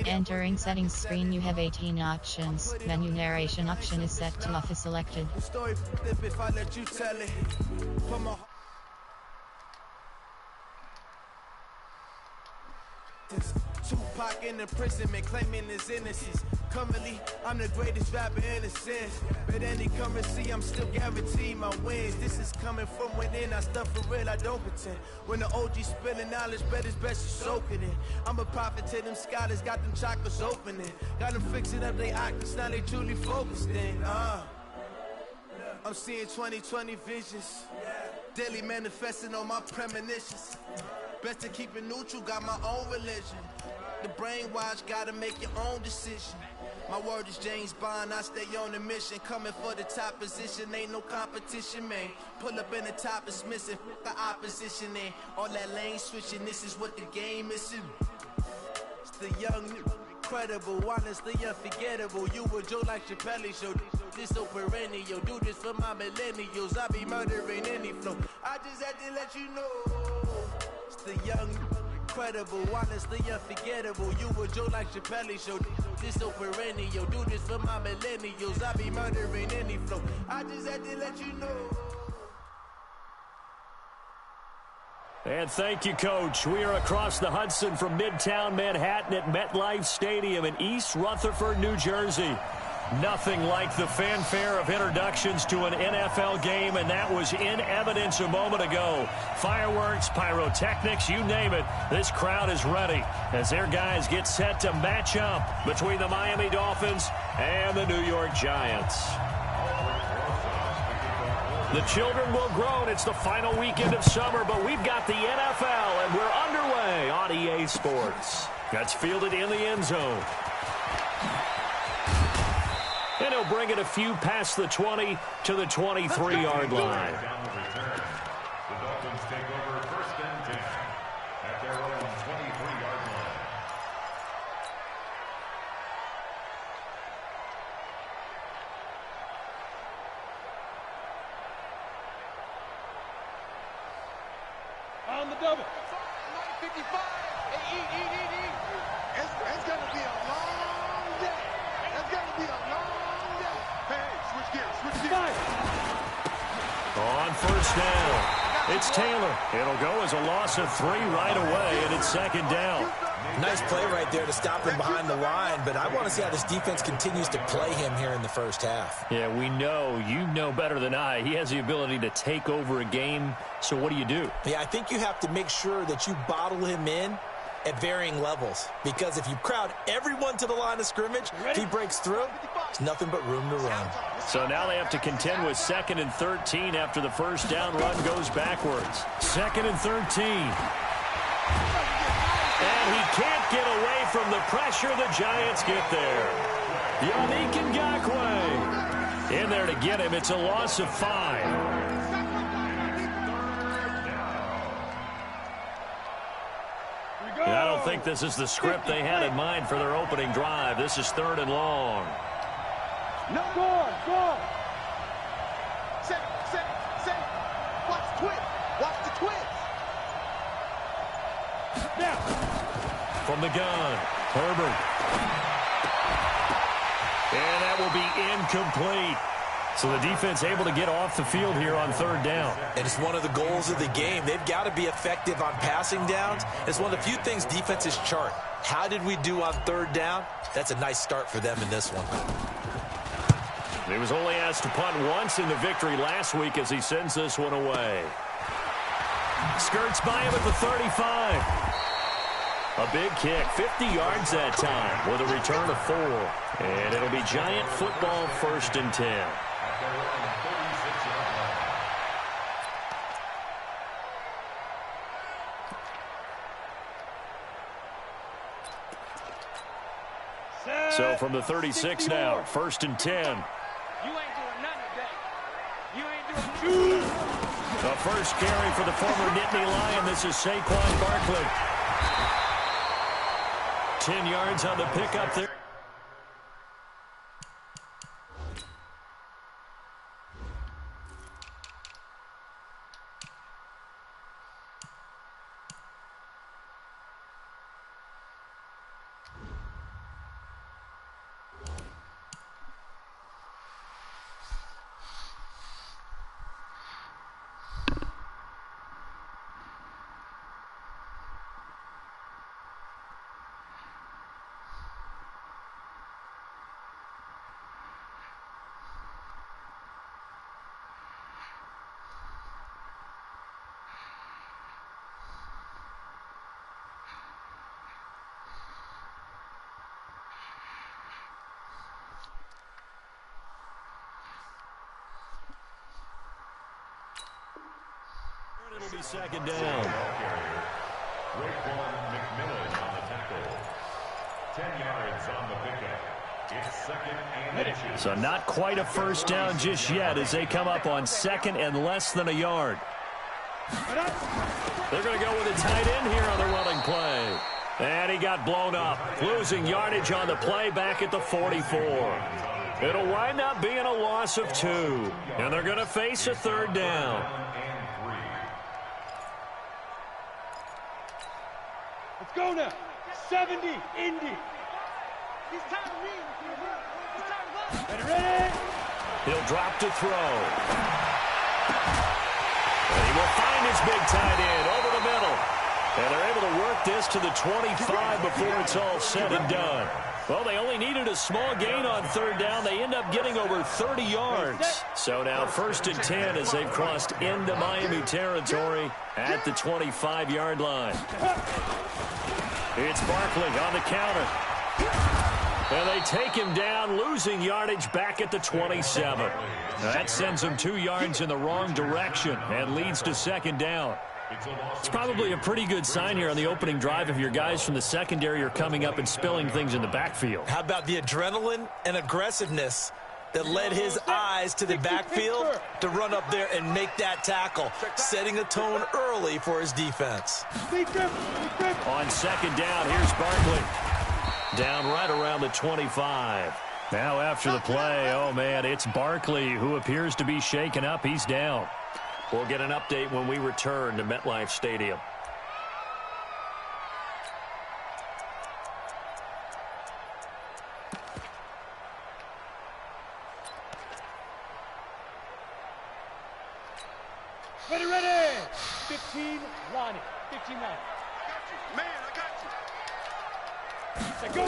Entering settings screen, you have 18 options. Menu narration option is set to off is selected. Tupac in imprisonment, claiming his innocence. Currently, I'm the greatest rapper in a sense. But any currency, I'm still guaranteed my wins. This is coming from within, I stuff for real, I don't pretend. When the OG spilling knowledge, bet it's best you soak it in. I'm a prophet to them scholars, got them chakras opening. Got them fixing up they octaves, now they truly focused in. I'm seeing 2020 visions. Daily manifesting on my premonitions. Best to keep it neutral, got my own religion. The brainwash, gotta make your own decision. My word is James Bond, I stay on a mission. Coming for the top position, ain't no competition, man. Pull up in the top, it's missing, the opposition, and all that lane switching, this is what the game is. It's the young, incredible, honestly unforgettable. You a Joe like Chappelle show, this so perennial. Do this for my millennials, I be murdering any flow. I just had to let you know. It's the young, incredible, honestly unforgettable. You a Joe like Chappelle show, this so perennial. Do this for my millennials, I be murdering any flow. I just had to let you know. And thank you, Coach. We are across the Hudson from Midtown Manhattan at MetLife Stadium in East Rutherford, New Jersey. Nothing like the fanfare of introductions to an NFL game, and that was in evidence a moment ago. Fireworks, pyrotechnics, you name it. This crowd is ready as their guys get set to match up between the Miami Dolphins and the New York Giants. The children will groan. It's the final weekend of summer, but we've got the NFL, and we're underway on EA Sports. That's fielded in the end zone. And he'll bring it a few past the 20 to the 23-yard line. The Dolphins take over first and 10 at their own 23-yard line. On the double. 55. Eat. It's going to be a long day. It's going to be a long day. Hey, switch gears. On first down, it's Taylor. It'll go as a loss of 3 right away, and it's second down. Nice play right there to stop him behind the line, but I want to see how this defense continues to play him here in the first half. Yeah, we know. You know better than I. He has the ability to take over a game, so what do you do? Yeah, I think you have to make sure that you bottle him in at varying levels, because if you crowd everyone to the line of scrimmage, if he breaks through, there's nothing but room to run. So now they have to contend with 2nd and 13 after the first down run goes backwards. 2nd and 13. And he can't get away from the pressure. The Giants get there. Yannick Ngakoue in there to get him. It's a loss of 5. And I don't think this is the script they had in mind for their opening drive. This is 3rd and long. No, go on. Set. Watch the twist. Now. From the gun, Herbert. And that will be incomplete. So the defense able to get off the field here on 3rd down. And it's one of the goals of the game. They've got to be effective on passing downs. It's one of the few things defenses chart. How did we do on 3rd down? That's a nice start for them in this one. He was only asked to punt once in the victory last week as he sends this one away. Skirts by him at the 35. A big kick, 50 yards that time with a return of 4. And it'll be Giant football 1st and 10. So from the 36 now, 1st and 10. You ain't doing nothing today. You ain't doing The first carry for the former Nittany Lion. This is Saquon Barkley. 10 yards on the pickup there. It'll be second down. McMillan on the tackle. 10 yards on the pickup. It's second and inches. So not quite a first down just yet as they come up on second and less than a yard. They're going to go with a tight end here on the running play. And he got blown up, losing yardage on the play back at the 44. It'll wind up being a loss of 2. And they're going to face a third down. Let's go now. 70, Indy. Ready? He'll drop to throw. And he will find his big tight end over the middle. And they're able to work this to the 25 before it's all said and done. Well, they only needed a small gain on third down. They end up getting over 30 yards. So now 1st and 10 as they've crossed into Miami territory at the 25-yard line. It's Barkley on the counter. And they take him down, losing yardage back at the 27. That sends him 2 yards in the wrong direction and leads to second down. It's probably a pretty good sign here on the opening drive if your guys from the secondary are coming up and spilling things in the backfield. How about the adrenaline and aggressiveness that led his eyes to the backfield to run up there and make that tackle, setting a tone early for his defense. On second down, here's Barkley. Down right around the 25. Now after the play, oh man, it's Barkley who appears to be shaken up. He's down. We'll get an update when we return to MetLife Stadium. Ready. 15, Ronnie. 15, Ronnie. Man, I got you. Go.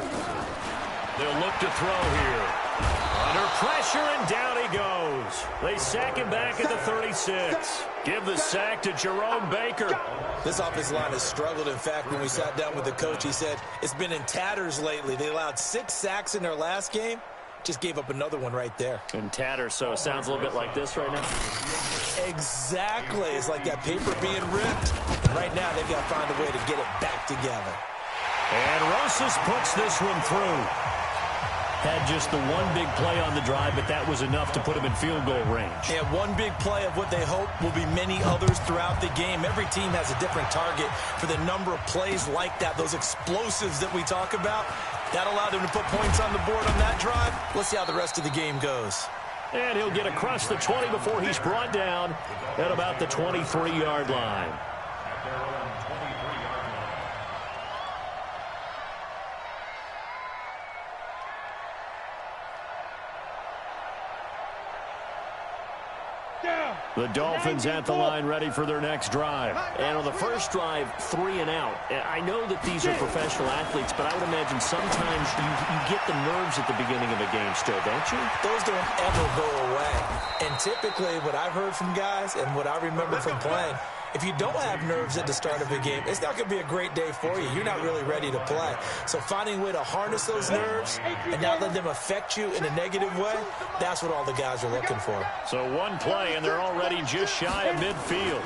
They'll look to throw here. Under pressure, and down he goes. They sack him back at the 36. Give the sack to Jerome Baker. This offensive line has struggled. In fact, when we sat down with the coach, he said it's been in tatters lately. They allowed 6 sacks in their last game. Just gave up another one right there. In tatters, so it sounds a little bit like this right now. Exactly. It's like that paper being ripped. Right now, they've got to find a way to get it back together. And Rosas puts this one through. Had just the one big play on the drive, but that was enough to put him in field goal range. Yeah, one big play of what they hope will be many others throughout the game. Every team has a different target for the number of plays like that, those explosives that we talk about. That allowed them to put points on the board on that drive. Let's see how the rest of the game goes. And he'll get across the 20 before he's brought down at about the 23-yard line. The Dolphins at the line ready for their next drive. And on the first drive, 3 and out. I know that these are professional athletes, but I would imagine sometimes you get the nerves at the beginning of a game still, don't you? Those don't ever go away. And typically what I've heard from guys and what I remember from playing, if you don't have nerves at the start of a game, it's not going to be a great day for you. You're not really ready to play. So finding a way to harness those nerves and not let them affect you in a negative way, that's what all the guys are looking for. So one play, and they're already just shy of midfield.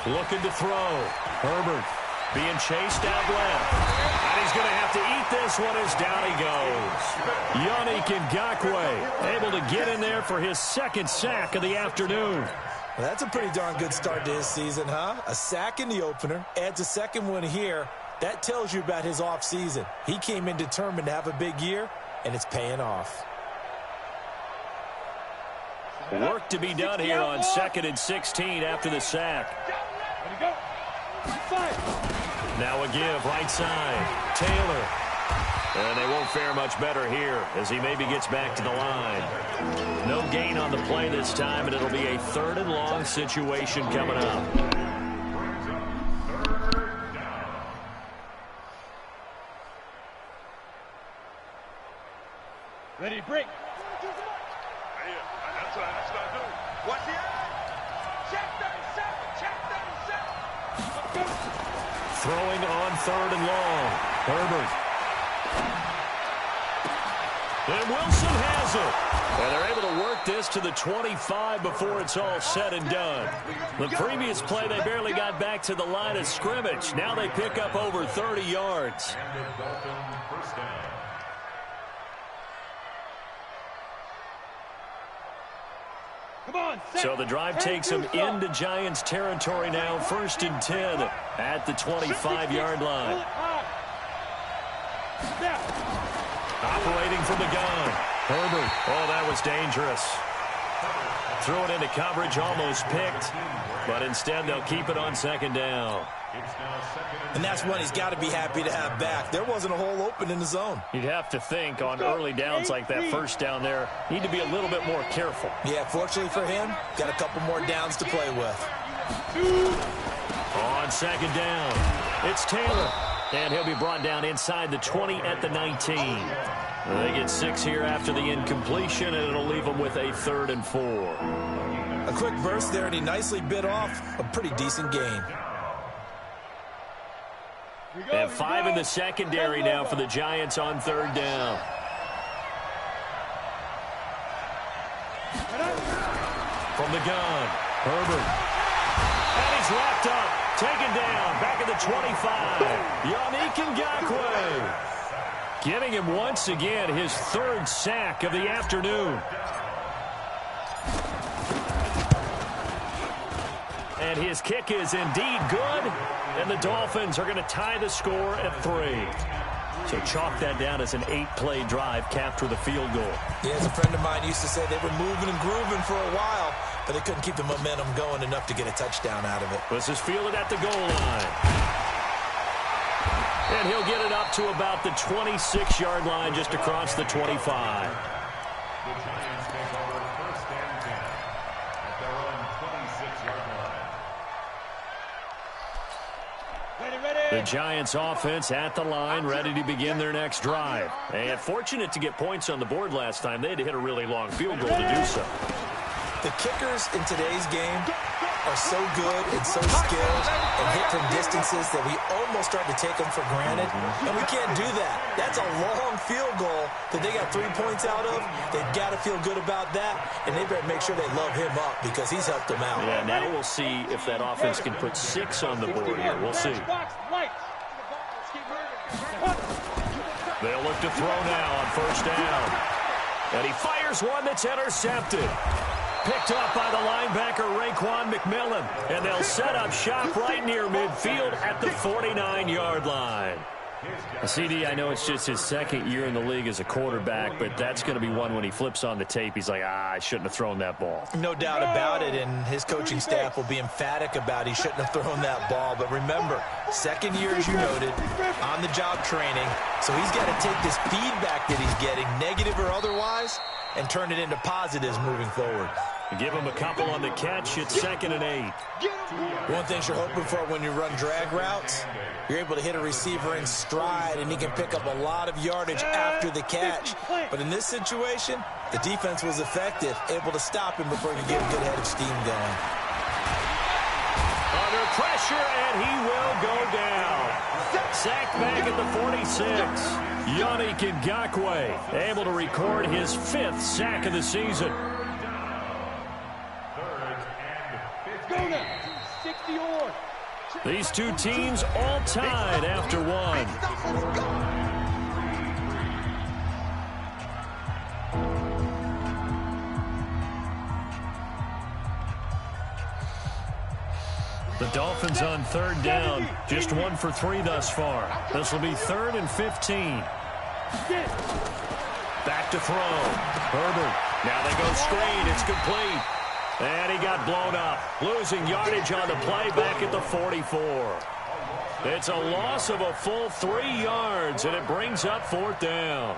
Looking to throw. Herbert being chased out left. And he's going to have to eat this one as down he goes. Yannick Ngakoue able to get in there for his second sack of the afternoon. Well, that's a pretty darn good start to his season, huh? A sack in the opener, adds a second one here. That tells you about his offseason. He came in determined to have a big year, and it's paying off. Work to be done here on 2nd and 16 after the sack. Now a give, right side. Taylor. And they won't fare much better here as he maybe gets back to the line. No gain on the play this time, and it'll be a 3rd and long situation coming up. Ready, break. That's what I do. What's the check 37, check 37. Throwing on 3rd and long. Herbert. And Wilson has it. And they're able to work this to the 25 before it's all said and done. The previous play, they barely got back to the line of scrimmage. Now they pick up over 30 yards. So the drive takes them into Giants territory now. 1st and 10 at the 25-yard line. Operating from the gun. Herbert. Oh, that was dangerous. Threw it into coverage, almost picked. But instead, they'll keep it on 2nd down. And that's one he's got to be happy to have back. There wasn't a hole open in the zone. You'd have to think on early downs like that 1st down there, need to be a little bit more careful. Yeah, fortunately for him, got a couple more downs to play with. On 2nd down, it's Taylor. And he'll be brought down inside the 20 at the 19. They get 6 here after the incompletion, and it'll leave them with a 3rd and 4. A quick burst there, and he nicely bit off a pretty decent gain. And 5 in the secondary now for the Giants on 3rd down. From the gun, Herbert. And he's wrapped up. Taken down, back at the 25. Yannick Ngakoue. Giving him once again his 3rd sack of the afternoon. And his kick is indeed good. And the Dolphins are going to tie the score at 3. So chalk that down as an 8-play drive capped with a field goal. Yeah, as a friend of mine used to say, they were moving and grooving for a while, but they couldn't keep the momentum going enough to get a touchdown out of it. This is fielded at the goal line. And he'll get it up to about the 26-yard line just across the 25. The Giants take over 1st and 10 at their own 26-yard line. The Giants offense at the line, ready to begin their next drive. And fortunate to get points on the board last time. They had to hit a really long field goal to do so. The kickers in today's game are so good and so skilled and hit from distances that we almost start to take them for granted. And we can't do that. That's a long field goal that they got 3 points out of. They've got to feel good about that, and they better make sure they love him up because he's helped them out. Yeah, now we'll see if that offense can put 6 on the board here. We'll see. They'll look to throw now on 1st down. And he fires one that's intercepted. Picked up by the linebacker, Raekwon McMillan. And they'll set up shop right near midfield at the 49-yard line. CD, I know it's just his 2nd year in the league as a quarterback, but that's going to be one when he flips on the tape. He's like, I shouldn't have thrown that ball. No doubt about it, and his coaching staff will be emphatic about he shouldn't have thrown that ball. But remember, 2nd year, as you noted, on-the-job training. So he's got to take this feedback that he's getting, negative or otherwise, and turn it into positives moving forward. Give him a couple on the catch. It's 2nd and 8. One thing you're hoping for when you run drag routes, you're able to hit a receiver in stride, and he can pick up a lot of yardage after the catch. But in this situation, the defense was effective, able to stop him before he could get a good head of steam going. Under pressure, and he will go down. Sacked back at the 46. Yannick Ngakoue able to record his 5th sack of the season. These two teams all tied after one. The Dolphins on 3rd down, just 1 for 3 thus far. This will be 3rd and 15. Back to throw. Herbert. Now they go screen. It's complete. And he got blown up. Losing yardage on the play back at the 44. It's a loss of a full 3 yards, and it brings up 4th down.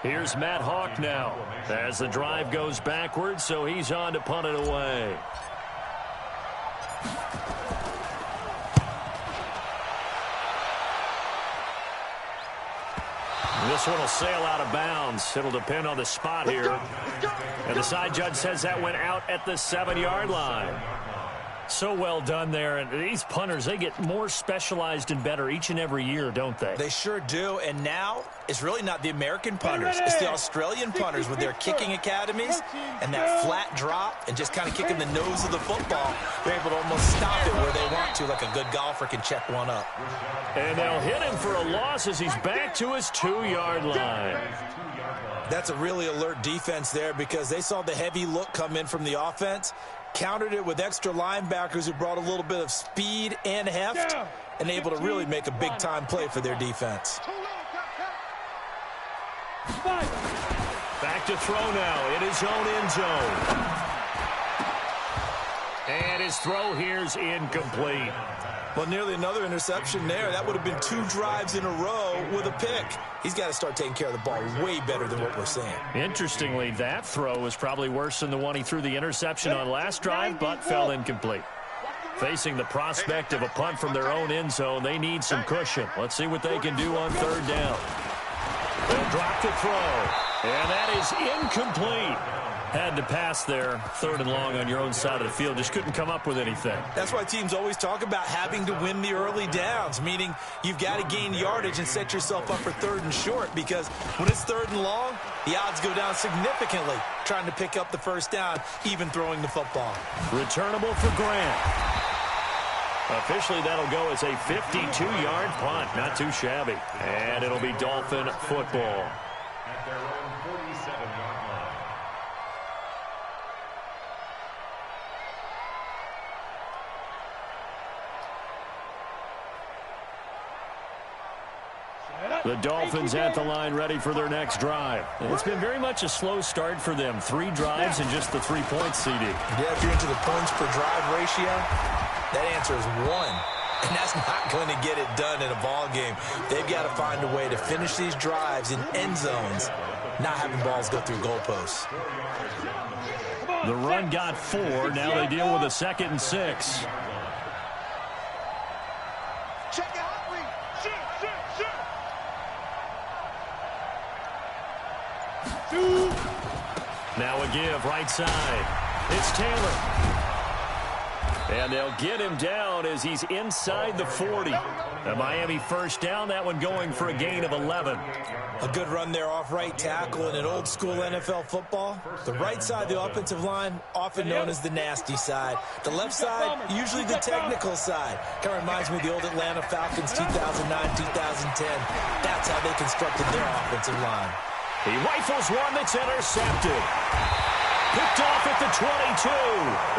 Here's Matt Hawk now as the drive goes backwards, so he's on to punt it away. This one will sail out of bounds. It'll depend on the spot here. And the side judge says that went out at the 7-yard line. So well done there. And these punters, they get more specialized and better each and every year, don't they? They sure do. And now it's really not the American punters. It's the Australian punters with their kicking academies and that flat drop and just kind of kicking the nose of the football. They're able to almost stop it where they want to, like a good golfer can check one up. And they'll hit him for a loss as he's back to his 2-yard line. That's a really alert defense there because they saw the heavy look come in from the offense, countered it with extra linebackers who brought a little bit of speed and heft, and able to really make a big-time play for their defense. Back to throw now in his own end zone. And his throw here's incomplete. Well, nearly another interception there. That would have been 2 drives in a row with a pick. He's got to start taking care of the ball way better than what we're seeing. Interestingly, that throw was probably worse than the one he threw the interception on last drive, but fell incomplete. Facing the prospect of a punt from their own end zone, they need some cushion. Let's see what they can do on 3rd down. They'll drop the throw, and that is incomplete. Had to pass there, 3rd and long on your own side of the field. Just couldn't come up with anything. That's why teams always talk about having to win the early downs, meaning you've got to gain yardage and set yourself up for 3rd and short, because when it's 3rd and long, the odds go down significantly trying to pick up the 1st down, even throwing the football. Returnable for Grant. Officially, that'll go as a 52-yard punt. Not too shabby. And it'll be Dolphin football. At their own 47-yard line. The Dolphins at the line ready for their next drive. And it's been very much a slow start for them. 3 drives and just the 3 points, CD. Yeah, if you're into the points per drive ratio, that answer is 1. And that's not going to get it done in a ball game. They've got to find a way to finish these drives in end zones, not having balls go through goalposts. The run got 4. Now they deal with a 2nd and 6. Check out. Now a give right side. It's Taylor. And they'll get him down as he's inside the 40. A Miami 1st down, that one going for a gain of 11. A good run there off right tackle in an old school NFL football. The right side of the offensive line, often known as the nasty side. The left side, usually the technical side. Kind of reminds me of the old Atlanta Falcons 2009-2010. That's how they constructed their offensive line. He rifles one that's intercepted. Picked off at the 22.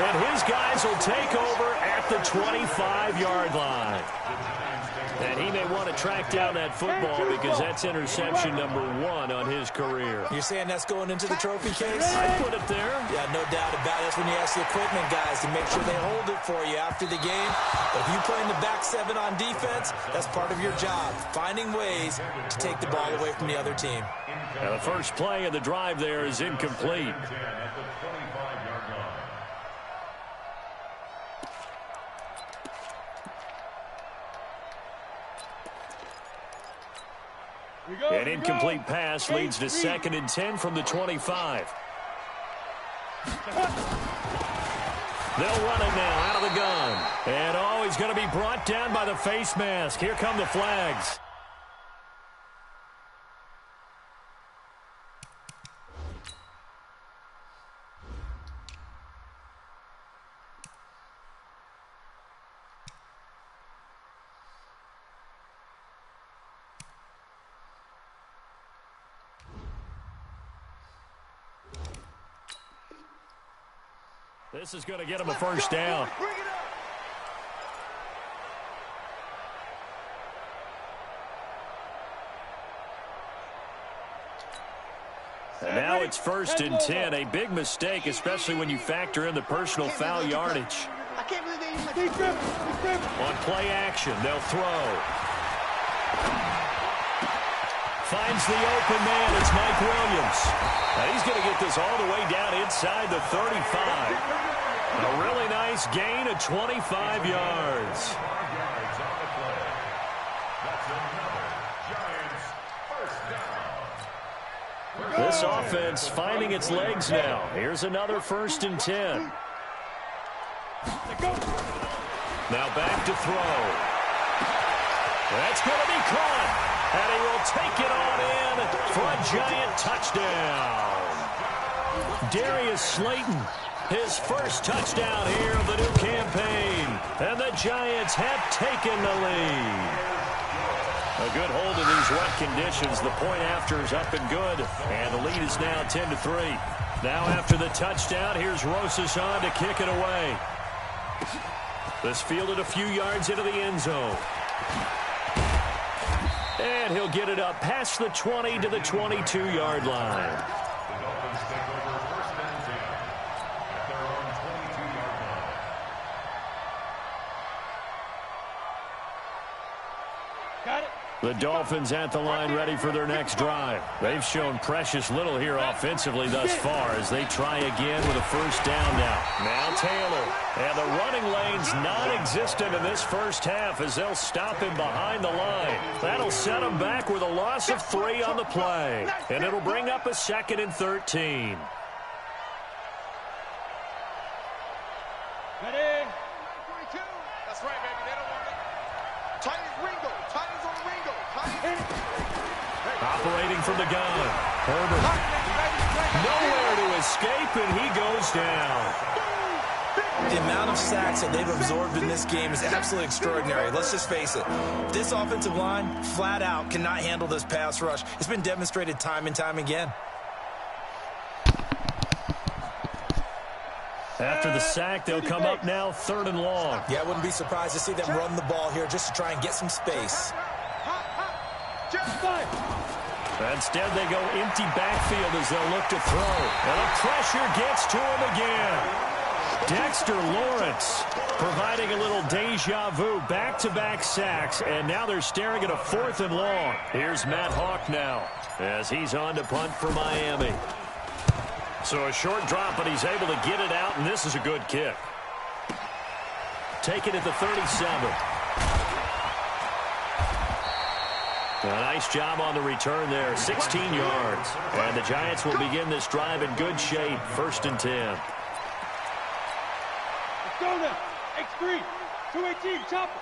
And his guys will take over at the 25-yard line. And he may want to track down that football because that's interception number 1 on his career. You're saying that's going into the trophy case? I put it there. Yeah, no doubt about it. That's when you ask the equipment guys to make sure they hold it for you after the game. But if you play in the back 7 on defense, that's part of your job, finding ways to take the ball away from the other team. Now the first play of the drive there is incomplete. An incomplete pass leads to 2nd and 10 from the 25. They'll run it now out of the gun. And oh, he's going to be brought down by the face mask. Here come the flags. This is going to get him a 1st down. And now it's 1st and 10. A big mistake, especially when you factor in the personal foul yardage. On play action, they'll throw. Finds the open man. It's Mike Williams. Now he's going to get this all the way down inside the 35. A really nice gain of 25 yards. This offense finding its legs now. Here's another 1st and 10. Now back to throw. That's going to be caught. And he will take it on in for a Giant touchdown. Darius Slayton, his first touchdown here of the new campaign. And the Giants have taken the lead. A good hold in these wet conditions. The point after is up and good. And the lead is now 10-3. Now after the touchdown, here's Rosas on to kick it away. This fielded a few yards into the end zone. And he'll get it up past the 20 to the 22-yard line. The Dolphins take over first and 10 at their own 22-yard line. Got it. The Dolphins at the line ready for their next drive. They've shown precious little here offensively thus far as they try again with a first down now. Now Taylor. And the running lane's non-existent in this first half as they'll stop him behind the line. That'll set him back with a loss of 3 on the play. And it'll bring up a 2nd and 13. Ready? 22. That's right, baby. They don't want it. Titans Ringo. Titans on Ringo. Titans. Operating from the gun. Herbert. Nowhere to escape, and he goes down. The amount of sacks that they've absorbed in this game is absolutely extraordinary. Let's just face it. This offensive line, flat out, cannot handle this pass rush. It's been demonstrated time and time again. After the sack, they'll come up now 3rd and long. Yeah, I wouldn't be surprised to see them run the ball here just to try and get some space. Instead, they go empty backfield as they'll look to throw. And the pressure gets to him again. Dexter Lawrence providing a little deja vu, back-to-back sacks, and now they're staring at a 4th and long. Here's Matt Hawk now as he's on to punt for Miami. So a short drop, but he's able to get it out, and this is a good kick. Take it at the 37. A nice job on the return there, 16 yards. And the Giants will begin this drive in good shape, 1st and 10. Go now. X3. 218. Chopper.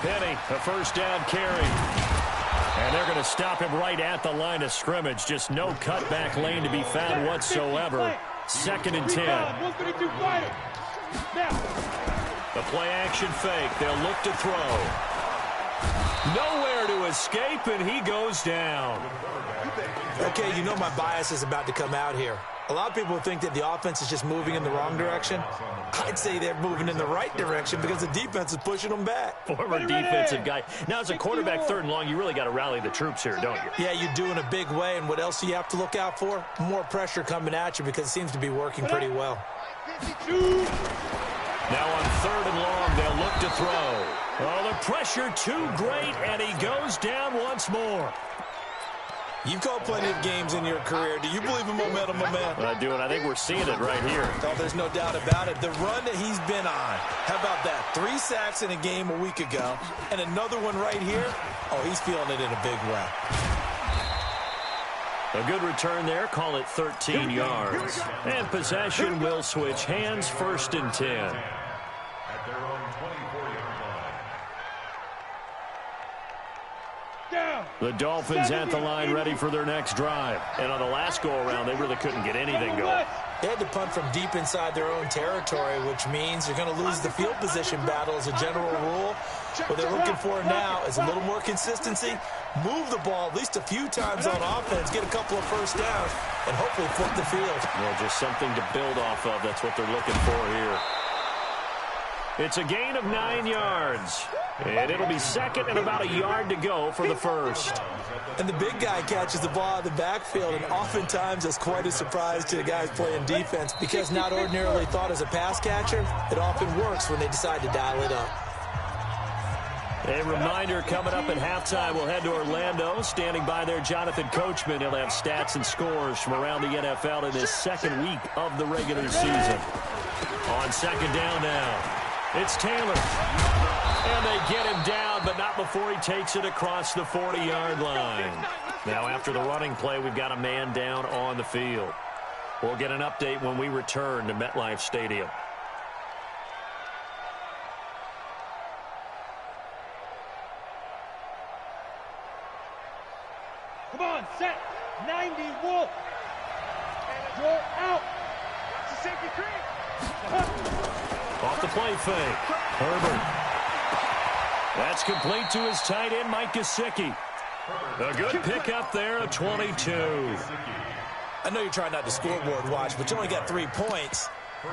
Penny, a first down carry. And they're going to stop him right at the line of scrimmage. Just no cutback lane to be found whatsoever. 2nd and 10. The play action fake. They'll look to throw. Nowhere to escape, and he goes down. Okay, you know my bias is about to come out here. A lot of people think that the offense is just moving in the wrong direction. I'd say they're moving in the right direction because the defense is pushing them back. Former defensive guy. Now, as a quarterback 3rd and long, you really got to rally the troops here, don't you? Yeah, you do in a big way. And what else do you have to look out for? More pressure coming at you because it seems to be working pretty well. Now on 3rd and long, they'll look to throw. Oh, the pressure too great, and he goes down once more. You've called plenty of games in your career. Do you believe in momentum, my man? I do, and I think we're seeing it right here. Oh, there's no doubt about it. The run that he's been on. How about that? 3 sacks in a game a week ago, and another one right here. Oh, he's feeling it in a big way. A good return there. Call it 13 yards. And possession will switch hands, 1st and 10. At their own 24-yard line. The Dolphins at the line ready for their next drive. And on the last go-around, they really couldn't get anything going. They had to punt from deep inside their own territory, which means you're going to lose the field position battle as a general rule. What they're looking for now is a little more consistency, move the ball at least a few times on offense, get a couple of first downs, and hopefully flip the field. Well, just something to build off of. That's what they're looking for here. It's a gain of 9 yards. And it'll be 2nd and about a yard to go for the first. And the big guy catches the ball out of the backfield, and oftentimes it's quite a surprise to the guys playing defense because not ordinarily thought as a pass catcher, it often works when they decide to dial it up. A reminder coming up at halftime, we'll head to Orlando. Standing by there, Jonathan Coachman. He'll have stats and scores from around the NFL in his 2nd week of the regular season. On 2nd down now. It's Taylor. And they get him down, but not before he takes it across the 40-yard line. Now, after the running play, we've got a man down on the field. We'll get an update when we return to MetLife Stadium. Come on, set. 90, Wolf. You're out. Watch the safety creep. Off the play fake. Herbert. That's complete to his tight end, Mike Gesicki. A good pickup there at 22. I know you're trying not to scoreboard watch, but you only got 3 points.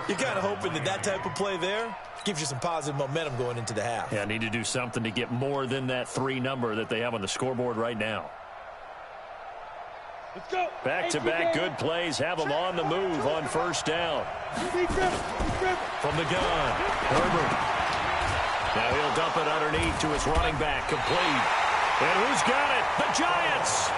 You're kind of hoping that that type of play there gives you some positive momentum going into the half. Yeah, need to do something to get more than that 3 number that they have on the scoreboard right now. Let's go. Back-to-back good plays have them on the move on first down. From the gun, Herbert. Now he'll dump it underneath to his running back, complete. And who's got it? The Giants!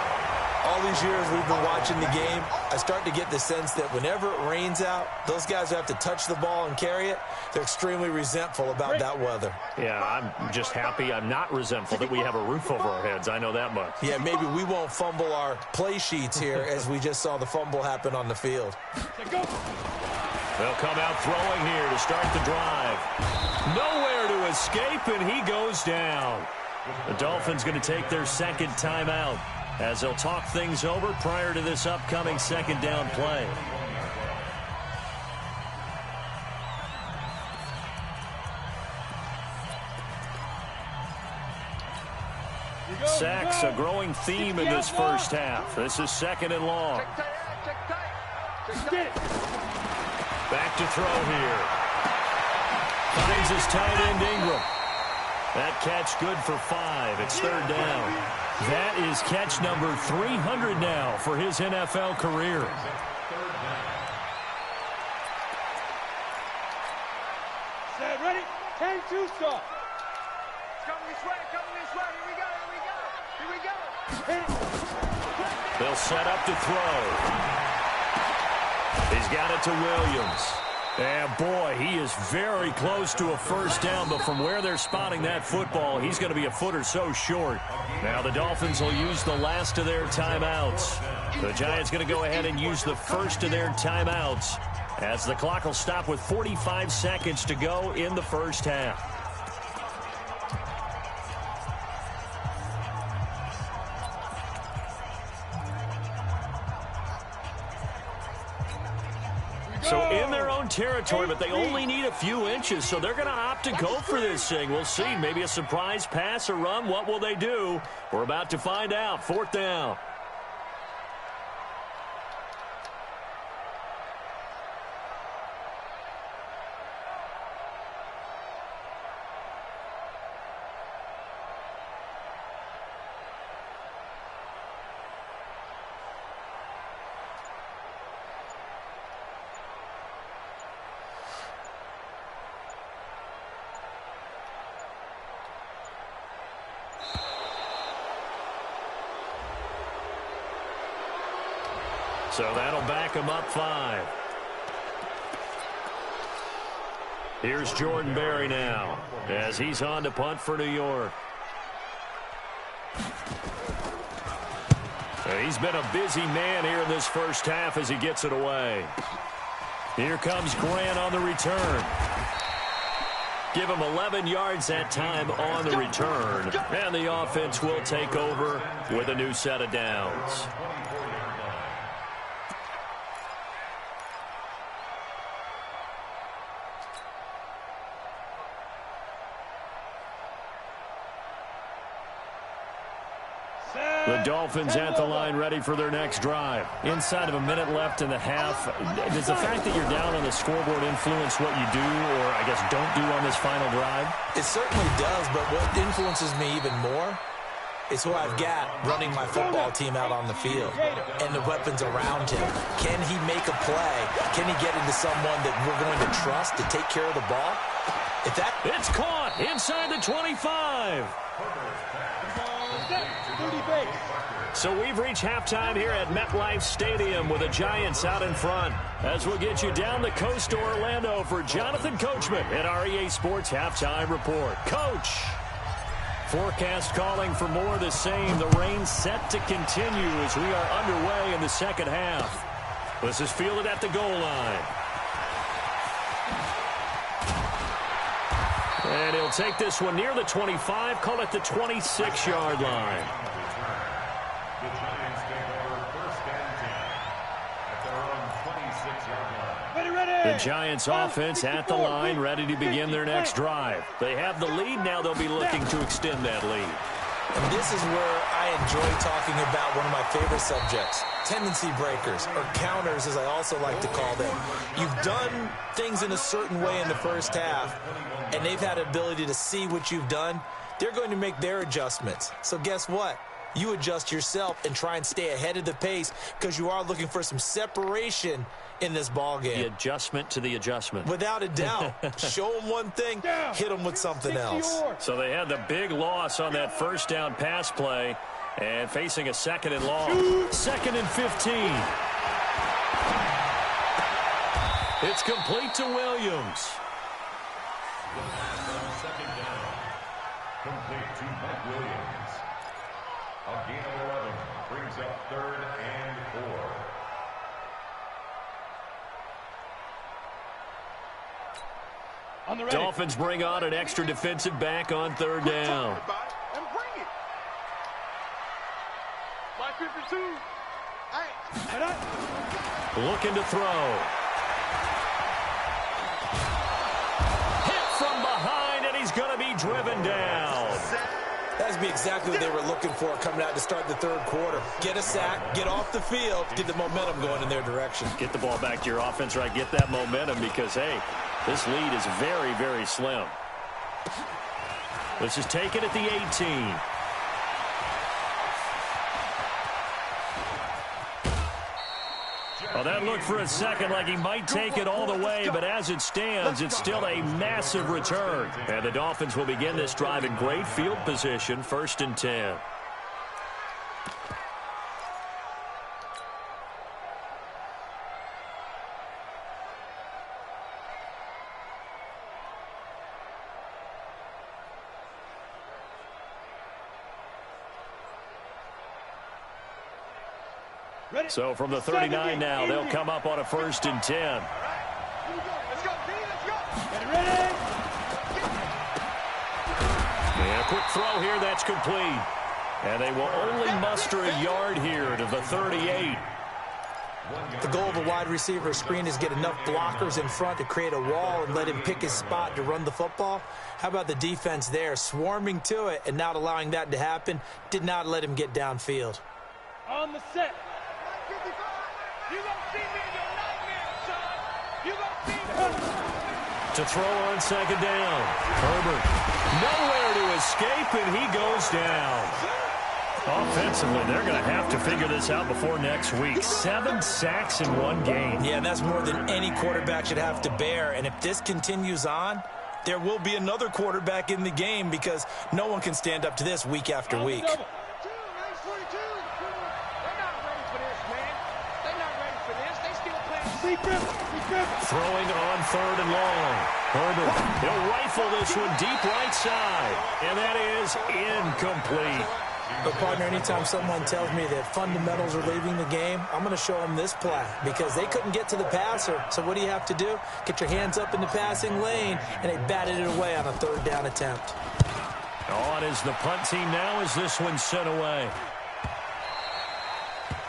All these years we've been watching the game, I start to get the sense that whenever it rains out, those guys who have to touch the ball and carry it, they're extremely resentful about that weather. Yeah, I'm just happy I'm not resentful that we have a roof over our heads. I know that much. Yeah, maybe we won't fumble our play sheets here as we just saw the fumble happen on the field. They'll come out throwing here to start the drive. Nowhere to escape, and he goes down. The Dolphins going to take their second timeout as they'll talk things over prior to this upcoming second down play. Sacks, a growing theme in this first half. This is second and long. Back to throw here. Finds his tight end Ingram. That catch good for 5. It's third down. That is catch number 300 now for his NFL career. Set, ready? 10-2 stop. Coming this way, here we go. They'll set up to throw. He's got it to Williams. And boy, he is very close to a first down, but from where they're spotting that football, he's going to be a foot or so short. Now the Dolphins will use the last of their timeouts. The Giants going to go ahead and use the first of their timeouts as the clock will stop with 45 seconds to go in the first half. So in their own territory, but they only need a few inches, so they're going to opt to go for this thing. We'll see. Maybe a surprise pass or run. What will they do? We're about to find out. Fourth down. So that'll back him up 5. Here's Jordan Berry now as he's on to punt for New York. He's been a busy man here in this first half as he gets it away. Here comes Grant on the return. Give him 11 yards that time on the return. And the offense will take over with a new set of downs. The Dolphins at the line ready for their next drive. Inside of a minute left in the half. Does the fact that you're down on the scoreboard influence what you do or, I guess, don't do on this final drive? It certainly does, but what influences me even more is who I've got running my football team out on the field and the weapons around him. Can he make a play? Can he get into someone that we're going to trust to take care of the ball? It's caught inside the 25. 30 base. So we've reached halftime here at MetLife Stadium with the Giants out in front. As we'll get you down the coast to Orlando for Jonathan Coachman at our EA Sports Halftime Report. Coach! Forecast calling for more of the same. The rain set to continue as we are underway in the second half. This is fielded at the goal line. And he'll take this one near the 25, call it the 26-yard line. The Giants take over first and 10 at their own 26-yard line. The Giants offense at the line, ready to begin their next drive. They have the lead. Now they'll be looking to extend that lead. And this is where I enjoy talking about one of my favorite subjects, tendency breakers, or counters as I also like to call them. You've done things in a certain way in the first half, and they've had the ability to see what you've done. They're going to make their adjustments. So guess what? You adjust yourself and try and stay ahead of the pace because you are looking for some separation in this ball game. The adjustment to the adjustment. Without a doubt. Show them one thing, hit them with something else. So they had the big loss on that first down pass play and facing a second and long. 2nd and 15. It's complete to Williams. Second down. Complete to Mike Williams. A gain of 11 brings up 3rd and 4. Dolphins bring on an extra defensive back on 3rd down. And bring it. 552. Hey. Looking to throw. Hit from behind, and he's going to be driven down. That's be exactly what they were looking for coming out to start the 3rd quarter. Get a sack, get off the field, get the momentum going in their direction. Get the ball back to your offense, right? Get that momentum because, hey, this lead is very, very slim. This is taken at the 18. Well, that looked for a second like he might take it all the way, but as it stands, it's still a massive return. And the Dolphins will begin this drive in great field position, 1st and 10. So from the 39 now, they'll come up on a 1st and 10. Let's go, D, let's go. Get ready. And a quick throw here, that's complete. And they will only muster a yard here to the 38. The goal of a wide receiver screen is get enough blockers in front to create a wall and let him pick his spot to run the football. How about the defense there, swarming to it and not allowing that to happen, did not let him get downfield. On the set. You gonna see me in your nightmare, son. You gonna see me. To throw on 2nd down. Herbert nowhere to escape, and he goes down. Offensively, they're going to have to figure this out before next week. 7 sacks in one game. Yeah, that's more than any quarterback should have to bear. And if this continues on, there will be another quarterback in the game because no one can stand up to this week after week. Throwing on 3rd and long. Herbert, he'll rifle this one deep right side. And that is incomplete. But, partner, anytime someone tells me that fundamentals are leaving the game, I'm going to show them this play because they couldn't get to the passer. So what do you have to do? Get your hands up in the passing lane, and they batted it away on a 3rd down attempt. On is the punt team now as this one's sent away.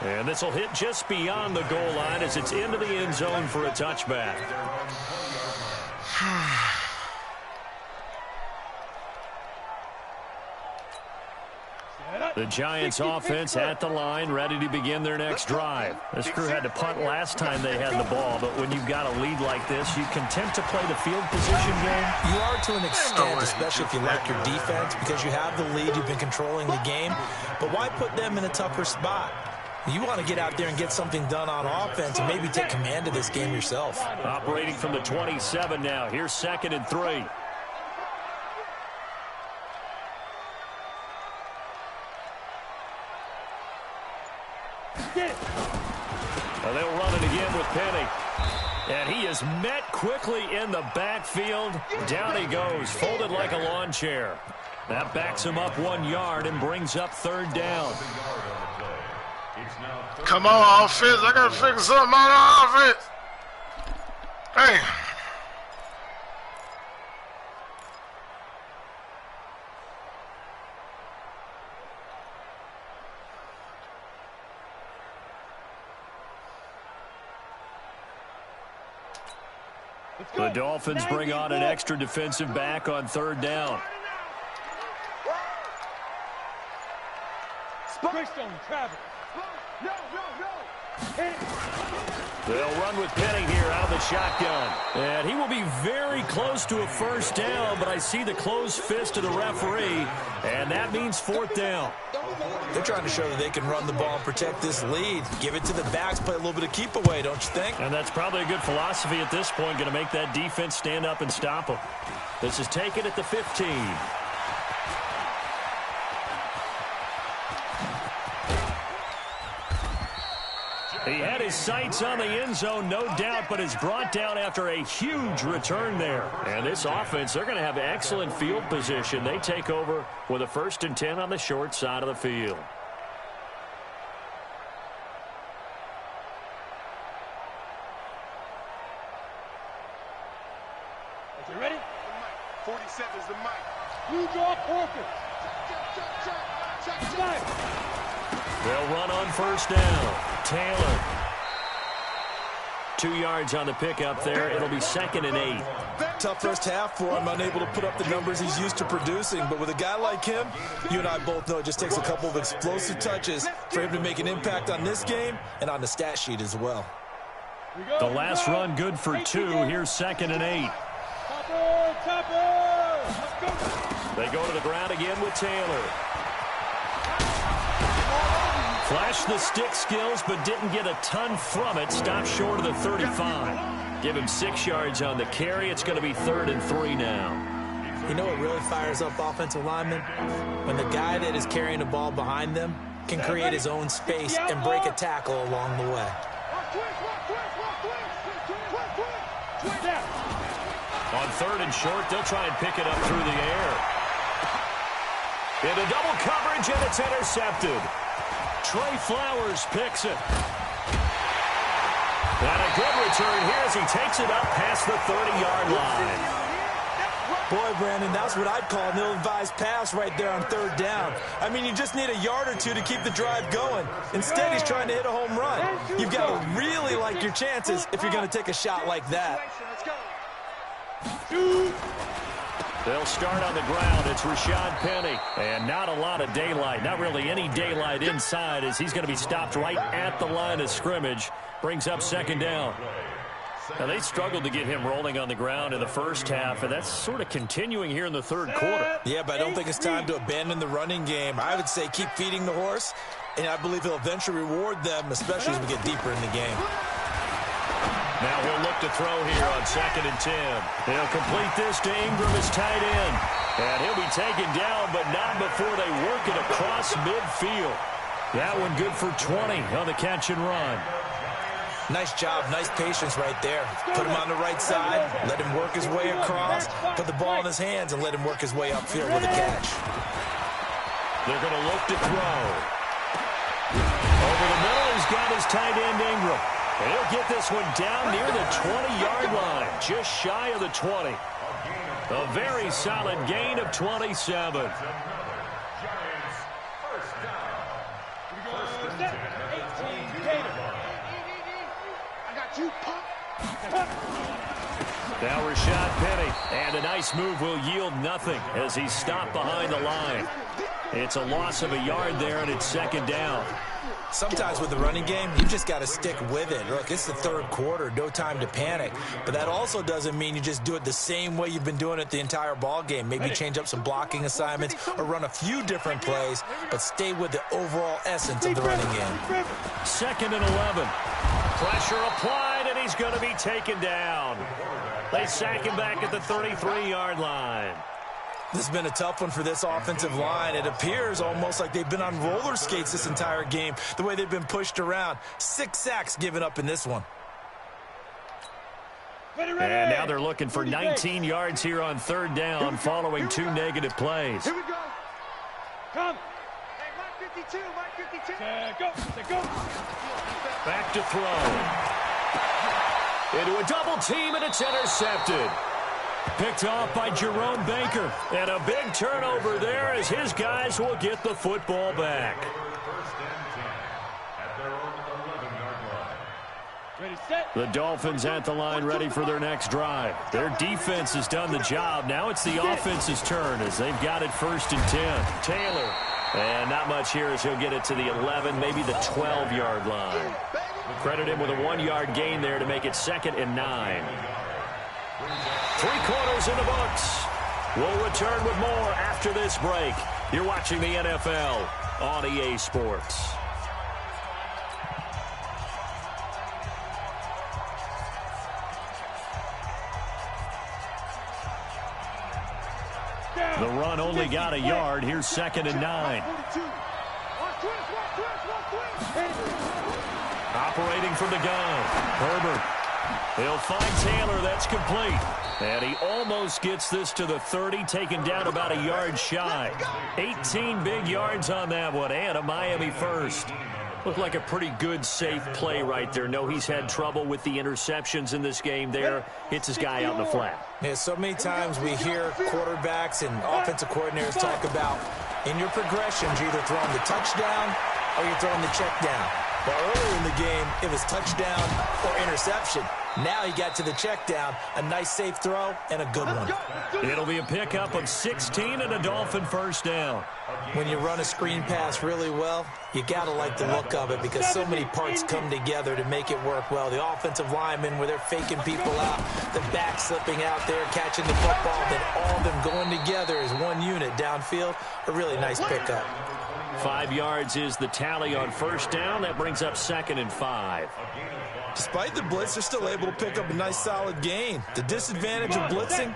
And this will hit just beyond the goal line as it's into the end zone for a touchback. The Giants offense at the line, ready to begin their next drive. This crew had to punt last time they had the ball, but when you've got a lead like this, you content to play the field position game? You are to an extent, especially if you like your defense, because you have the lead, you've been controlling the game. But why put them in a tougher spot? You want to get out there and get something done on offense and maybe take command of this game yourself. Operating from the 27 now. Here's 2nd and 3. Penny. And he is met quickly in the backfield. Down he goes, folded like a lawn chair. That backs him up 1 yard and brings up 3rd down. Come on, offense. I got to figure something out on offense. Hey. The Dolphins bring on an extra defensive back on 3rd down. They'll run with Penny here out of the shotgun. And he will be very close to a 1st down, but I see the closed fist of the referee, and that means 4th down. They're trying to show that they can run the ball and protect this lead. Give it to the backs, play a little bit of keep away, don't you think? And that's probably a good philosophy at this point, going to make that defense stand up and stop them. This is taken at the 15. He had his sights on the end zone, no doubt, but is brought down after a huge return there. And this offense, they're going to have excellent field position. They take over with a 1st and 10 on the short side of the field. Is he ready? 47's the mic. You draw focus. They'll run on 1st down. Taylor. 2 yards on the pickup there. It'll be 2nd and 8. Tough first half for him, unable to put up the numbers he's used to producing. But with a guy like him, you and I both know it just takes a couple of explosive touches for him to make an impact on this game and on the stat sheet as well. The last run good for 2. Here's 2nd and 8. They go to the ground again with Taylor. Flashed the stick skills, but didn't get a ton from it. Stopped short of the 35. Give him 6 yards on the carry. It's going to be 3rd and 3 now. You know what really fires up offensive linemen? When the guy that is carrying the ball behind them can create his own space and break a tackle along the way. On 3rd and short, they'll try and pick it up through the air. Into double coverage, and it's intercepted. Trey Flowers picks it. And a good return here as he takes it up past the 30-yard line. Boy, Brandon, that's what I'd call an ill-advised pass right there on 3rd down. I mean, you just need a yard or 2 to keep the drive going. Instead, he's trying to hit a home run. You've got to really like your chances if you're going to take a shot like that. They'll start on the ground. It's Rashad Penny. And not a lot of daylight. Not really any daylight inside as he's going to be stopped right at the line of scrimmage. Brings up 2nd down. Now, they struggled to get him rolling on the ground in the first half, and that's sort of continuing here in the 3rd quarter. Yeah, but I don't think it's time to abandon the running game. I would say keep feeding the horse, and I believe he'll eventually reward them, especially as we get deeper in the game. Now he'll look to throw here on 2nd and 10. He'll complete this to Ingram as tight end. And he'll be taken down, but not before they work it across midfield. That one good for 20 on the catch and run. Nice job, nice patience right there. Put him on the right side, let him work his way across, put the ball in his hands, and let him work his way upfield with a catch. They're going to look to throw. Over the middle, he's got his tight end Ingram. And he'll get this one down near the 20-yard line, just shy of the 20. A very solid gain of 27. Now Rashad Penny, and a nice move will yield nothing as he's stopped behind the line. It's a loss of a yard there, and it's 2nd down. Sometimes with the running game, you just got to stick with it. Look, it's the 3rd quarter, no time to panic. But that also doesn't mean you just do it the same way you've been doing it the entire ball game. Maybe change up some blocking assignments or run a few different plays, but stay with the overall essence of the running game. 2nd and 11. Pressure applied, and he's going to be taken down. They sack him back at the 33-yard line. This has been a tough one for this offensive line. It appears almost like they've been on roller skates this entire game, the way they've been pushed around. 6 sacks given up in this one. And now they're looking for 19 yards here on third down following 2 negative plays. Here we go. Come. Hey, Mike 52, Mike 52. Go. Back to throw. Into a double team, and it's intercepted. Picked off by Jerome Baker. And a big turnover there as his guys will get the football back. The Dolphins at the line ready for their next drive. Their defense has done the job. Now it's the offense's turn as they've got it 1st and 10. Taylor. And not much here as he'll get it to the 11, maybe the 12-yard line. Credit him with a 1-yard gain there to make it 2nd and 9. 3 quarters in the books. We'll return with more after this break. You're watching the NFL on EA Sports. The run only got a yard. Here's 2nd and 9. Operating from the gun. Herbert. He'll find Taylor. That's complete. And he almost gets this to the 30, taken down about a yard shy. 18 big yards on that one, and a Miami first. Looked like a pretty good, safe play right there. No, he's had trouble with the interceptions in this game there. Hits his guy out in the flat. Yeah, so many times we hear quarterbacks and offensive coordinators talk about in your progressions, you're either throwing the touchdown or you're throwing the check down. Well, earlier in the game, it was touchdown or interception. Now he got to the check down, a nice safe throw, and a good one. It'll be a pickup of 16 and a Dolphin first down. When you run a screen pass really well, you got to like the look of it because so many parts come together to make it work well. The offensive linemen where they're faking people out, the back slipping out there, catching the football, then all of them going together as one unit downfield. A really nice pickup. 5 yards is the tally on first down. That brings up 2nd and 5. Despite the blitz, they're still able to pick up a nice solid gain. The disadvantage of blitzing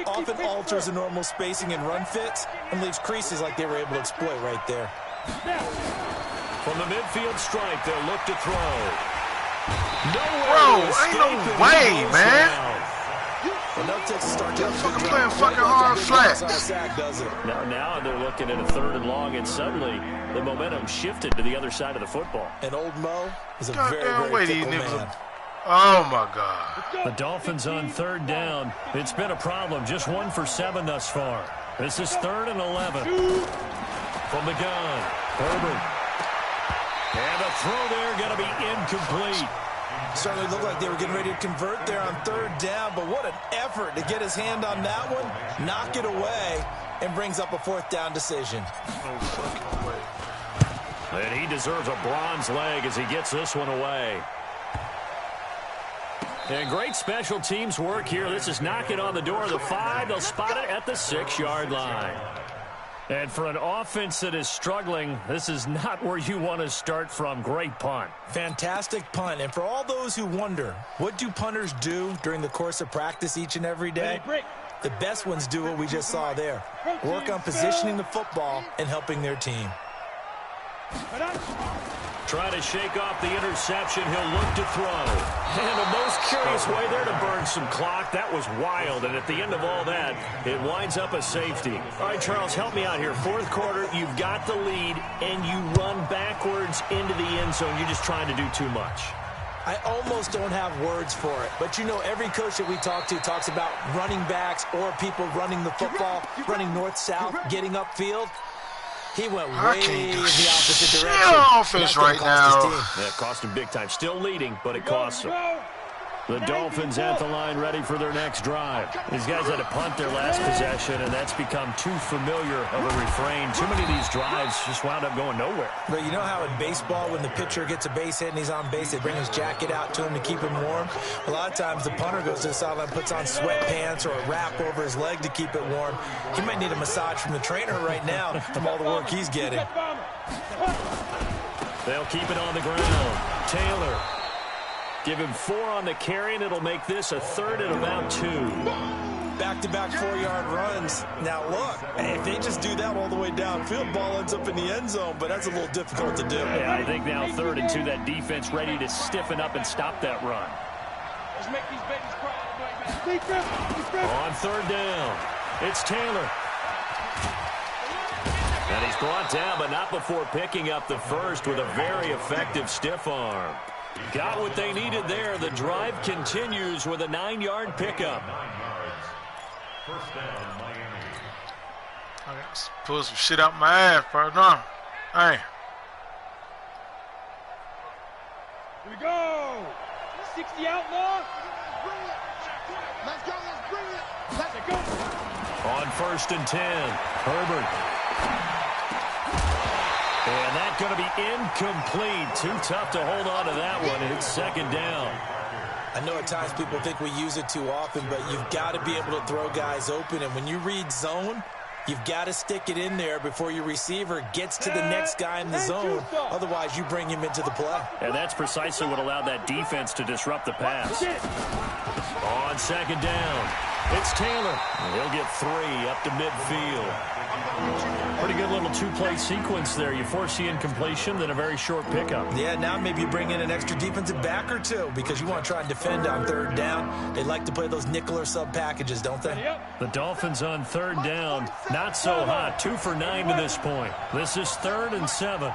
often alters the normal spacing and run fits and leaves creases like they were able to exploit right there. From the midfield stripe, they'll look to throw. Bro, ain't no way, man. You're fucking playing fucking hard flat. Now they're looking at a 3rd and long, and suddenly the momentum shifted to the other side of the football. And old Mo is a very fickle man. Oh, my God. The Dolphins on 3rd down. It's been a problem. Just 1 for 7 thus far. This is 3rd and 11. From the gun, Herbert. And the throw there going to be incomplete. Certainly looked like they were getting ready to convert there on 3rd down, but what an effort to get his hand on that one, knock it away, and brings up a 4th down decision. No fucking way. And he deserves a bronze leg as he gets this one away. And great special teams work here. This is knocking on the door of the 5. They'll spot it at the 6-yard line. And for an offense that is struggling, this is not where you want to start from. Great punt. Fantastic punt. And for all those who wonder, what do punters do during the course of practice each and every day? The best ones do what we just saw there. Work on positioning the football and helping their team. Try to shake off the interception. He'll look to throw. And a most curious way there to burn some clock. That was wild. And at the end of all that, it winds up a safety. All right, Charles, help me out here. 4th quarter, you've got the lead, and you run backwards into the end zone. You're just trying to do too much. I almost don't have words for it. But, you know, every coach that we talk to talks about running backs or people running the football, running north-south, getting upfield. He went way in the opposite direction. Offense right now. Yeah, it cost him big time. Still leading, but it costs him. The Dolphins at the line ready for their next drive. These guys had to punt their last possession, and that's become too familiar of a refrain. Too many of these drives just wound up going nowhere. But you know how in baseball, when the pitcher gets a base hit and he's on base, they bring his jacket out to him to keep him warm? A lot of times the punter goes to the sideline, puts on sweatpants or a wrap over his leg to keep it warm. He might need a massage from the trainer right now from all the work he's getting. They'll keep it on the ground. Taylor. Give him 4 on the carry, and it'll make this a 3rd and about 2. Back-to-back 4-yard runs. Now, look, if they just do that all the way downfield, ball ends up in the end zone, but that's a little difficult to do. Yeah, I think now 3rd and 2, that defense ready to stiffen up and stop that run. On third down, it's Taylor. And he's brought down, but not before picking up the first with a very effective stiff arm. Got what they needed there. The drive continues with a 9-yard pickup. 9 yards. First down, Miami. I got to pull some shit out my ass, bro. No. Hey. Here we go. 60 outlaw. Let's go. Let's bring it. Let's go. On first and 10, Herbert. And that's going to be incomplete. Too tough to hold on to that one. It's second down. I know at times people think we use it too often, but you've got to be able to throw guys open. And when you read zone, you've got to stick it in there before your receiver gets to the next guy in the zone. Otherwise, you bring him into the play. And that's precisely what allowed that defense to disrupt the pass. On second down, it's Taylor. He'll get 3 up to midfield. Pretty good little two-play sequence there. You force the incompletion, then a very short pickup. Yeah, now maybe you bring in an extra defensive back or two because you want to try and defend on third down. They like to play those nickel or sub packages, don't they? The Dolphins on third down, not so hot. 2 for 9 to this point. This is 3rd and 7.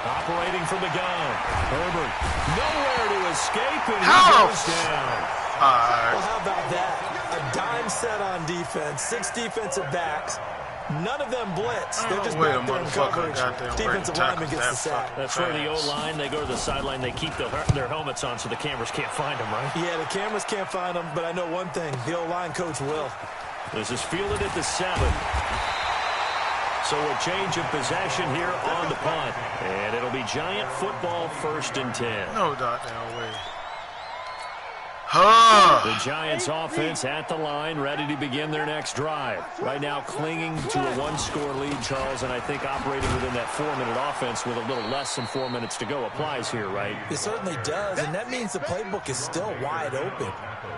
Operating from the gun. Herbert, nowhere to escape, and he goes down. Well, how about that? A dime set on defense, 6 defensive backs. None of them blitz. They're just back there in coverage. Defensive lineman gets the sack. That's where the O-line, they go to the sideline, they keep their helmets on so the cameras can't find them, right? Yeah, the cameras can't find them, but I know one thing. The O-line coach will. This is fielded at the 7. So a change of possession here on the punt. And it'll be Giant football, 1st and 10. No goddamn way. The Giants offense at the line, ready to begin their next drive. Right now clinging to a 1-score lead, Charles, and I think operating within that 4-minute offense with a little less than 4 minutes to go applies here, right? It certainly does, and that means the playbook is still wide open.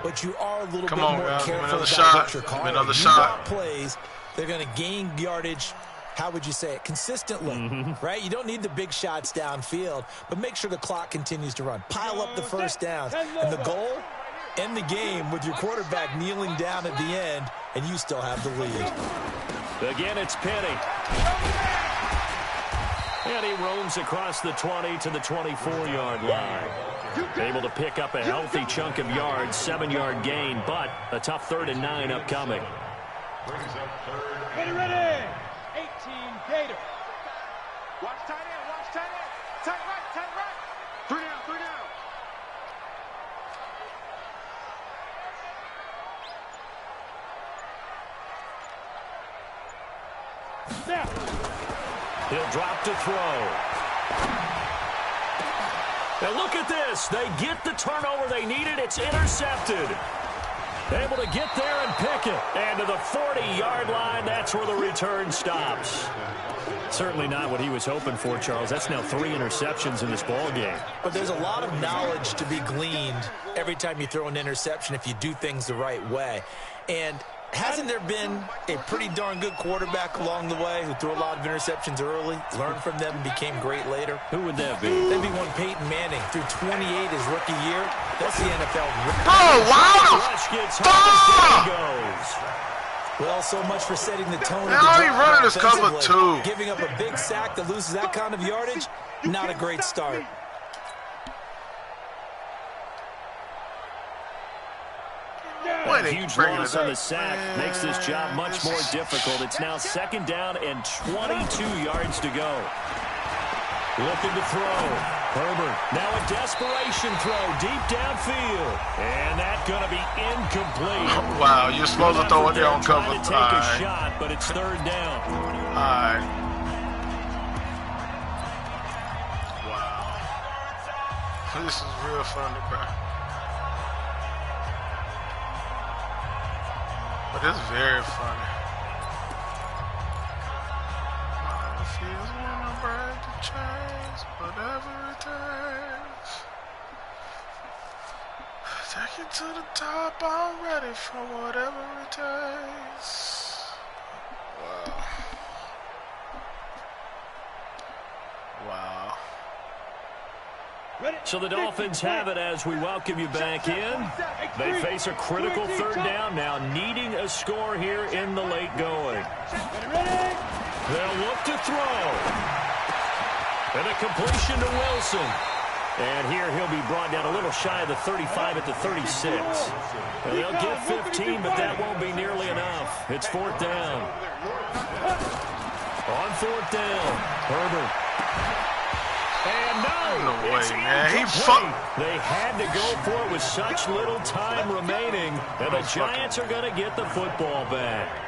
But you are a little bit more careful about what you're calling. Another you shot. got plays, they're going to gain yardage. How would you say it? Consistently, right? You don't need the big shots downfield, but make sure the clock continues to run. Pile up the first downs. And the goal, end the game with your quarterback kneeling down at the end, and you still have the lead. Again, it's Penny. And he roams across the 20 to the 24-yard line. Able to pick up a healthy chunk of yards, 7-yard gain, but a tough 3rd and 9 upcoming. Ready. 18 Gator. Watch tight end. Watch tight end. Tight right. 3 down. Now. He'll drop to throw. And look at this. They get the turnover they needed. It's intercepted. Able to get there and pick it. And to the 40-yard line, that's where the return stops. Certainly not what he was hoping for, Charles. That's now 3 interceptions in this ball game. But there's a lot of knowledge to be gleaned every time you throw an interception if you do things the right way. And hasn't there been a pretty darn good quarterback along the way who threw a lot of interceptions early, learned from them, and became great later? Who would that be? That'd be one Peyton Manning. Threw 28 his rookie year. That's the NFL record. Oh, wow! Rush gets home as down he goes. Well, so much for setting the tone. How he running this cover too? Giving up a big sack that loses that kind of yardage, not a great start. A huge loss on the sack makes this job much more difficult. It's now 2nd down and 22 yards to go. Looking to throw. Herbert, now a desperation throw deep downfield. And that's going to be incomplete. Wow, you're supposed to throw it there on cover. Trying to take a shot, but it's 3rd down. All right. Wow. This is real funny, bro. But it's very funny. Feels when I'm ready to change, whatever it takes. Take it to the top, I'm ready for whatever it takes. Wow. Wow. So the Dolphins have it as we welcome you back in. They face a critical third down now, needing a score here in the late going. They'll look to throw. And a completion to Wilson. And here he'll be brought down a little shy of the 35 at the 36. And they'll get 15, but that won't be nearly enough. It's fourth down. On fourth down, Herbert. And no way, man. They had to go for it with such little time remaining, and the Giants are going to get the football back.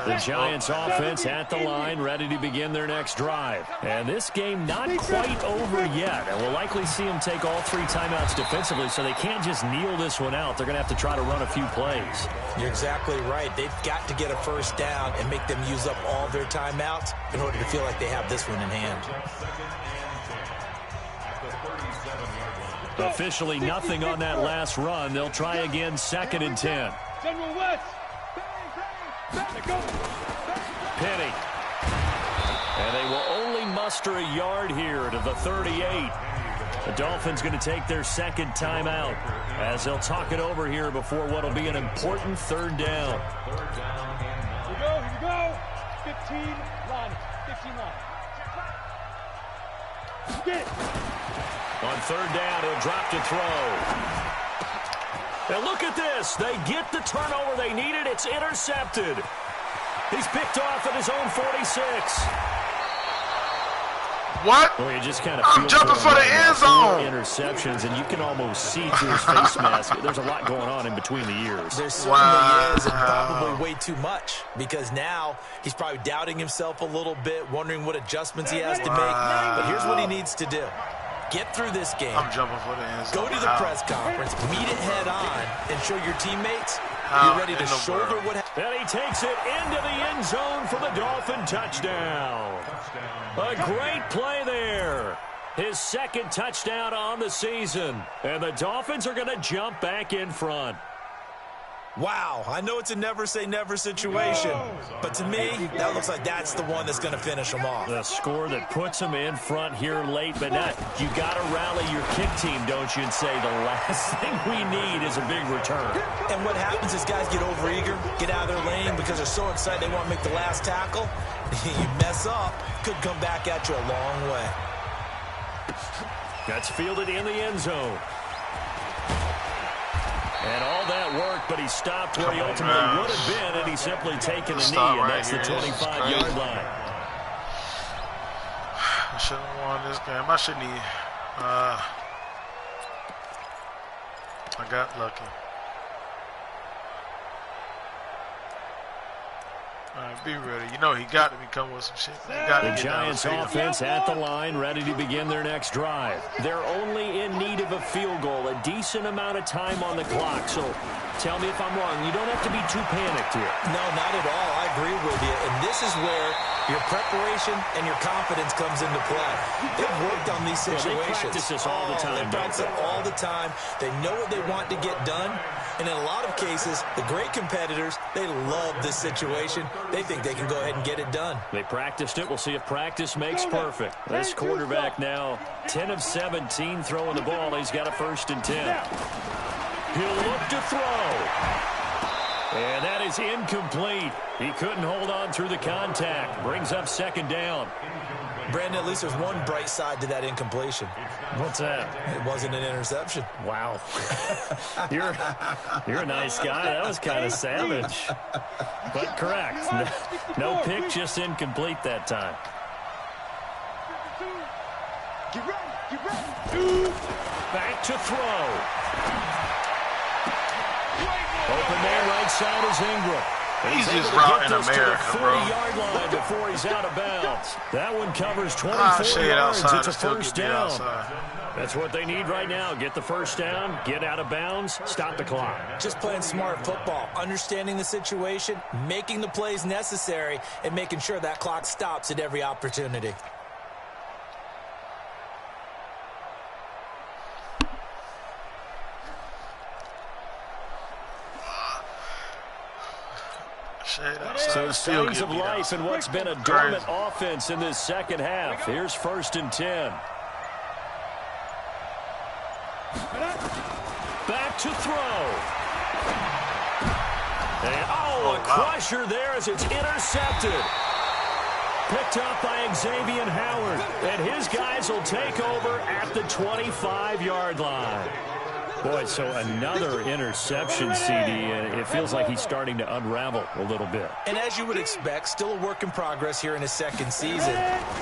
The Giants offense at the line, ready to begin their next drive. And this game not quite over yet. And we'll likely see them take all 3 timeouts defensively, so they can't just kneel this one out. They're going to have to try to run a few plays. You're exactly right. They've got to get a first down and make them use up all their timeouts in order to feel like they have this one in hand. Officially nothing on that last run. They'll try again, 2nd and 10. General West. Penny. And they will only muster a yard here to the 38. The Dolphins going to take their 2nd timeout as they'll talk it over here before what will be an important 3rd down. Here we go. 15 line. 15 line. Get it. On 3rd down, he'll drop to throw. And look at this. They get the turnover they needed. It's intercepted. He's picked off at his own 46. What? Well, you just kind of I'm jumping for the end zone. Interceptions, and you can almost see through his face mask. There's a lot going on in between the ears. There certainly is, and probably way too much, because now he's probably doubting himself a little bit, wondering what adjustments he has to make. But here's what he needs to do. Get through this game. I'm jumping for the end zone. Go to the press conference, meet it head on, and show your teammates you're ready to shoulder what happened. And he takes it into the end zone for the Dolphin touchdown. A great play there. His 2nd touchdown on the season. And the Dolphins are going to jump back in front. Wow, I know it's a never-say-never situation, but to me, that looks like that's the one that's going to finish them off. The score that puts them in front here late, but you got to rally your kick team, don't you, and say the last thing we need is a big return. And what happens is guys get overeager, get out of their lane because they're so excited they want to make the last tackle. You mess up, could come back at you a long way. That's fielded in the end zone. And all that work, but he stopped where he ultimately would have been, and he's simply taken a knee, and that's the 25-yard line. I shouldn't have won this game. I shouldn't have. I got lucky. All right, be ready. You know he got to be coming with some shit. The Giants offense at the line, ready to begin their next drive. They're only in need of a field goal, a decent amount of time on the clock. So tell me if I'm wrong. You don't have to be too panicked here. No, not at all. I agree with you. And this is where your preparation and your confidence comes into play. They've worked on these situations. They practice this all the time. They practice it all the time. They know what they want to get done. And in a lot of cases, the great competitors, they love this situation. They think they can go ahead and get it done. They practiced it. We'll see if practice makes perfect. This quarterback now 10 of 17 throwing the ball. He's got a 1st and 10. He'll look to throw. And that is incomplete. He couldn't hold on through the contact. Brings up 2nd down. Brandon, at least there's one bright side to that incompletion. What's that? It wasn't an interception. Wow. You're a nice guy. That was kind of savage. But correct. No pick, just incomplete that time. Back to throw. Open there, right side is Ingram. He's just routing America, bro. 40-yard line before he's out of bounds. That one covers 24 yards. It's a 1st down. That's what they need right now. Get the 1st down, get out of bounds, stop the clock. Just playing smart football, understanding the situation, making the plays necessary, and making sure that clock stops at every opportunity. shade outside. So Still signs get of beat life in outside. what's been a dormant offense in this second half. Here's 1st and 10. Back to throw. And, a crusher there as it's intercepted. Picked up by Xavier Howard. And his guys will take over at the 25-yard line. Boy, so another interception, CD. It feels like he's starting to unravel a little bit. And as you would expect, still a work in progress here in his second season.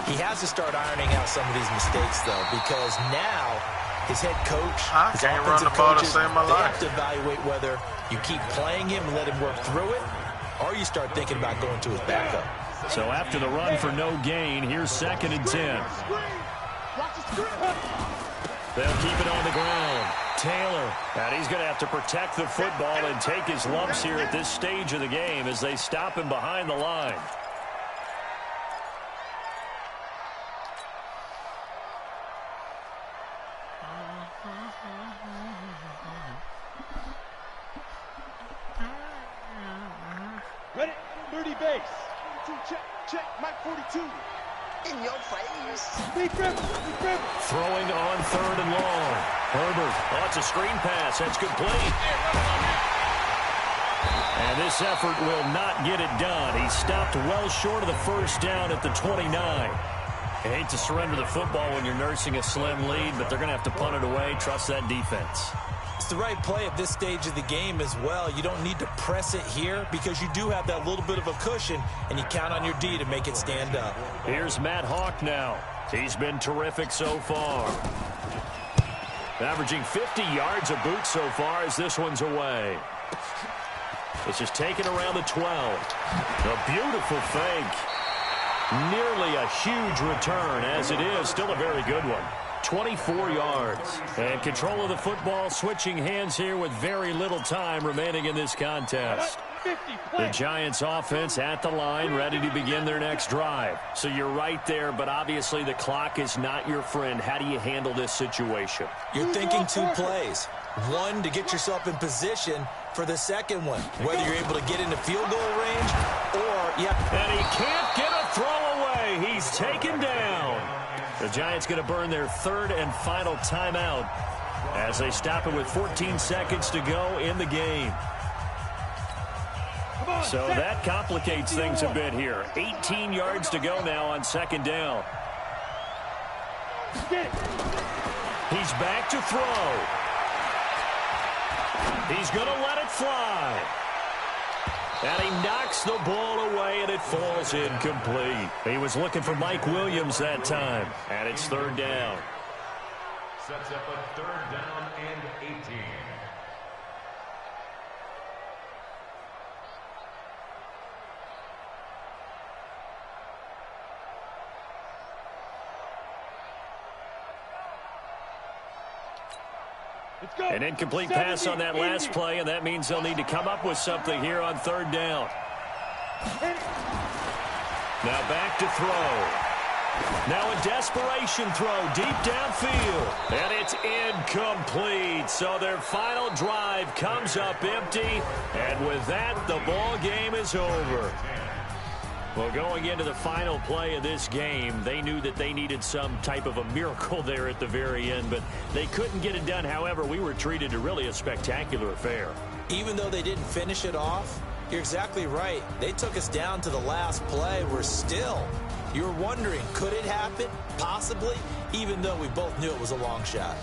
He has to start ironing out some of these mistakes, though, because now his head coach, his offensive coaches, they have to evaluate whether you keep playing him and let him work through it, or you start thinking about going to his backup. So after the run for no gain, here's 2nd and 10. They'll keep it on the ground. Taylor, and he's going to have to protect the football and take his lumps here at this stage of the game as they stop him behind the line. Ready, 30 base. 42, check, Mike 42. In your face. Big river. Throwing on 3rd and long. Herbert, it's a screen pass. That's complete. And this effort will not get it done. He stopped well short of the 1st down at the 29. I hate to surrender the football when you're nursing a slim lead, but they're going to have to punt it away. Trust that defense. It's the right play at this stage of the game as well. You don't need to press it here because you do have that little bit of a cushion, and you count on your D to make it stand up. Here's Matt Hawk now. He's been terrific so far. Averaging 50 yards a boot so far as this one's away. It's just taken around the 12. A beautiful fake. Nearly a huge return, as it is. Still a very good one. 24 yards. And control of the football, switching hands here with very little time remaining in this contest. The Giants offense at the line, ready to begin their next drive. So you're right there, but obviously the clock is not your friend. How do you handle this situation? You're thinking 2 plays. One, to get yourself in position for the second one, whether you're able to get into field goal range or, And he can't get a throw away. He's taken down. The Giants going to burn their 3rd and final timeout as they stop it with 14 seconds to go in the game. So that complicates things a bit here. 18 yards to go now on 2nd down. He's back to throw. He's going to let it fly. And he knocks the ball away, and it falls incomplete. He was looking for Mike Williams that time. And it's 3rd down. Sets up a 3rd down and 18. An incomplete pass on that last play, and that means they'll need to come up with something here on 3rd down. Now back to throw. Now a desperation throw deep downfield. And it's incomplete. So their final drive comes up empty. And with that, the ball game is over. Well, going into the final play of this game, they knew that they needed some type of a miracle there at the very end, but they couldn't get it done. However, we were treated to really a spectacular affair. even though they didn't finish it off, you're exactly right. They took us down to the last play. We're still, you're wondering, could it happen? Possibly, even though we both knew it was a long shot.